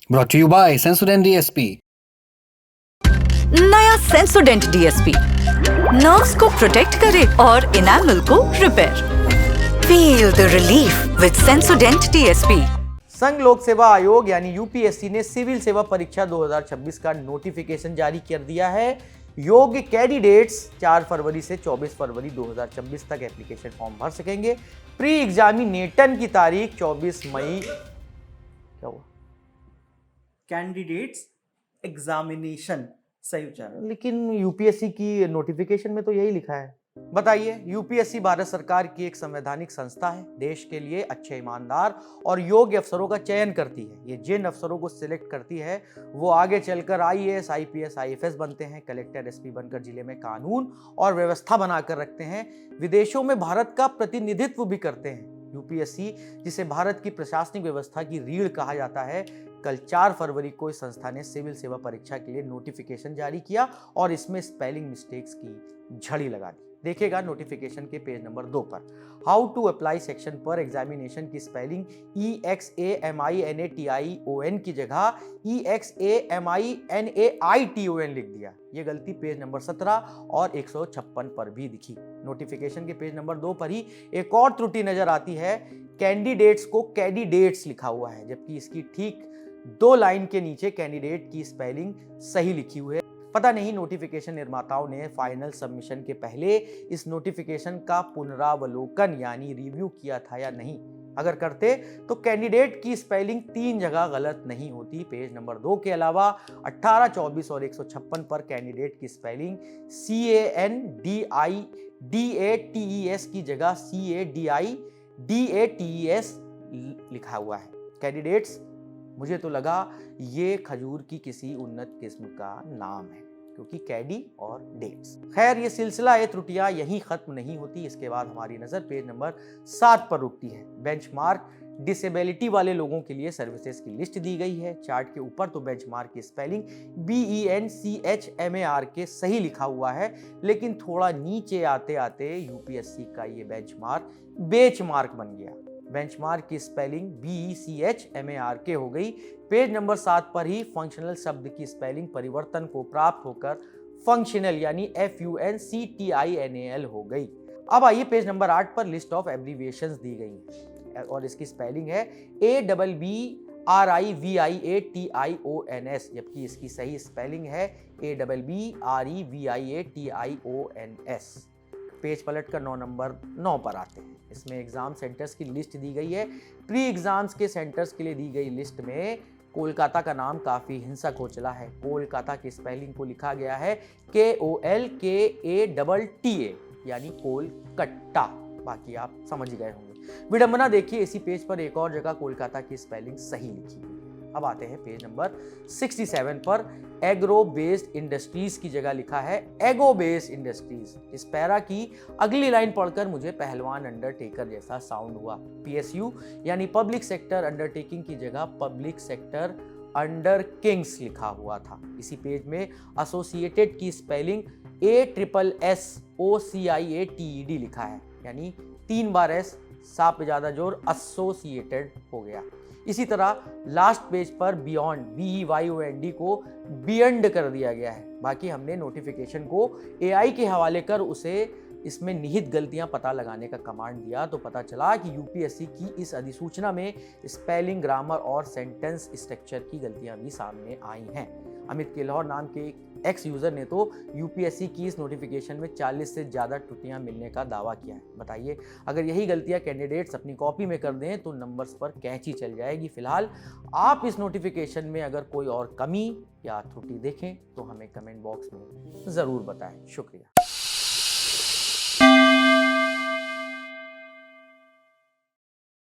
Brought to you by Sensodyne DSP. नया सेंसोडेंट DSP nerves को protect करे और इनेमल को repair. Feel the relief with सेंसोडेंट DSP. संघ लोक सेवा आयोग यानी यूपीएससी ने सिविल सेवा परीक्षा 2026 का नोटिफिकेशन जारी कर दिया है। योग्य कैंडिडेट्स 4 फरवरी से 24 फरवरी 2026 तक एप्लीकेशन फॉर्म भर सकेंगे। प्री एग्जामिनेशन की तारीख 24 मई क्या हुआ? कैंडिडेट्स एग्जामिनेशन सही उच्चारण। लेकिन यूपीएससी की नोटिफिकेशन में तो यही लिखा है। बताइए, यूपीएससी भारत सरकार की एक संवैधानिक संस्था है। देश के लिए अच्छे, ईमानदार और योग्य अफसरों का चयन करती है। ये जिन अफसरों को सिलेक्ट करती है वो आगे चलकर आईएएस, आईपीएस, आईएफएस बनते हैं। कलेक्टर, एसपी बनकर जिले में कानून और व्यवस्था बनाकर रखते हैं। विदेशों में भारत का प्रतिनिधित्व भी करते हैं। यूपीएससी, जिसे भारत की प्रशासनिक व्यवस्था की रीढ़ कहा जाता है, कल 4 फरवरी को इस संस्था ने सिविल सेवा परीक्षा के लिए नोटिफिकेशन जारी किया और इसमें स्पेलिंग मिस्टेक्स की झड़ी लगा दी। देखिएगा नोटिफिकेशन के पेज नंबर 2 पर हाउ टू अप्लाई सेक्शन पर एग्जामिनेशन की स्पेलिंग EXAMINATION की जगह EXAMINAITON लिख दिया। ये गलती पेज नंबर 17 और 156 पर भी दिखी। नोटिफिकेशन के पेज नंबर 2 पर ही एक और त्रुटि नजर आती है। कैंडिडेट्स को कैंडिडेट्स लिखा हुआ है, जबकि इसकी ठीक 2 लाइन के नीचे कैंडिडेट की स्पेलिंग सही लिखी हुई है। पता नहीं नोटिफिकेशन निर्माताओं ने फाइनल सबमिशन के पहले इस नोटिफिकेशन का पुनरावलोकन यानी रिव्यू किया था या नहीं। अगर करते तो कैंडिडेट की स्पेलिंग 3 जगह गलत नहीं होती। पेज नंबर 2 के अलावा 18, 24 और 156 पर कैंडिडेट की स्पेलिंग CANDIDATES की जगह CADIDATES लिखा हुआ है। कैंडिडेट्स, मुझे तो लगा ये खजूर की किसी उन्नत किस्म का नाम है, क्योंकि कैडी और डेट्स। खैर, ये सिलसिला, ये त्रुटियां यहीं खत्म नहीं होती। इसके बाद हमारी नजर पेज नंबर 7 पर रुकती है। बेंचमार्क डिसेबिलिटी वाले लोगों के लिए सर्विसेज की लिस्ट दी गई है। चार्ट के ऊपर तो बेंचमार्क की स्पेलिंग BENCHMARK सही लिखा हुआ है, लेकिन थोड़ा नीचे आते आते यूपीएससी का ये बेंचमार्क बेचमार्क बन गया। बेंचमार्क की स्पेलिंग BECHMARK हो गई। पेज नंबर 7 पर ही फंक्शनल शब्द की स्पेलिंग परिवर्तन को प्राप्त होकर फंक्शनल यानी FUNCTINAL हो गई। अब आइए पेज नंबर 8 पर लिस्ट ऑफ एब्रीविएशंस दी गई हैं और इसकी स्पेलिंग है ABBRIVIATIONS, जबकि इसकी सही स्पेलिंग है ABBREVIATIONS। पेज पलट कर 9 नंबर 9 पर आते हैं। इसमें एग्जाम सेंटर्स की लिस्ट दी गई है। प्री एग्जाम्स के सेंटर्स के लिए दी गई लिस्ट में कोलकाता का नाम काफी हिंसक हो चला है। कोलकाता की स्पेलिंग को लिखा गया है KOLKATTA यानी कोलकाता। बाकी आप समझ गए होंगे। विडंबना देखिए, इसी पेज पर एक और जगह कोलकाता की स्पेलिंग सही लिखी हुई है। अब आते हैं पेज नंबर 67 पर। एग्रो बेस्ड इंडस्ट्रीज की जगह लिखा है एगो बेस्ड इंडस्ट्रीज। इस पैरा की अगली लाइन पढ़कर मुझे पहलवान अंडरटेकर जैसा साउंड हुआ। PSU यानी पब्लिक सेक्टर अंडरटेकिंग की जगह पब्लिक सेक्टर अंडर किंग्स लिखा हुआ था। इसी पेज में एसोसिएटेड की स्पेलिंग ASSOCIATED लिखा है, यानी 3 बार S, सा पे ज्यादा जोर, एसोसिएटेड हो गया। इसी तरह लास्ट पेज पर बियॉन्ड BEYOND को बियंड कर दिया गया है। बाकी हमने नोटिफिकेशन को AI के हवाले कर उसे इसमें निहित गलतियां पता लगाने का कमांड दिया तो पता चला कि यूपीएससी की इस अधिसूचना में स्पेलिंग, ग्रामर और सेंटेंस स्ट्रक्चर की गलतियां भी सामने आई हैं। अमित केलौर नाम के एक एक्स यूजर ने तो यूपीएससी की इस नोटिफिकेशन में 40 से ज़्यादा त्रुटियां मिलने का दावा किया है। बताइए, अगर यही गलतियां कैंडिडेट्स अपनी कॉपी में कर दें तो नंबर्स पर कैंची चल जाएगी। फिलहाल आप इस नोटिफिकेशन में अगर कोई और कमी या त्रुटि देखें तो हमें कमेंट बॉक्स में ज़रूर बताएं। शुक्रिया।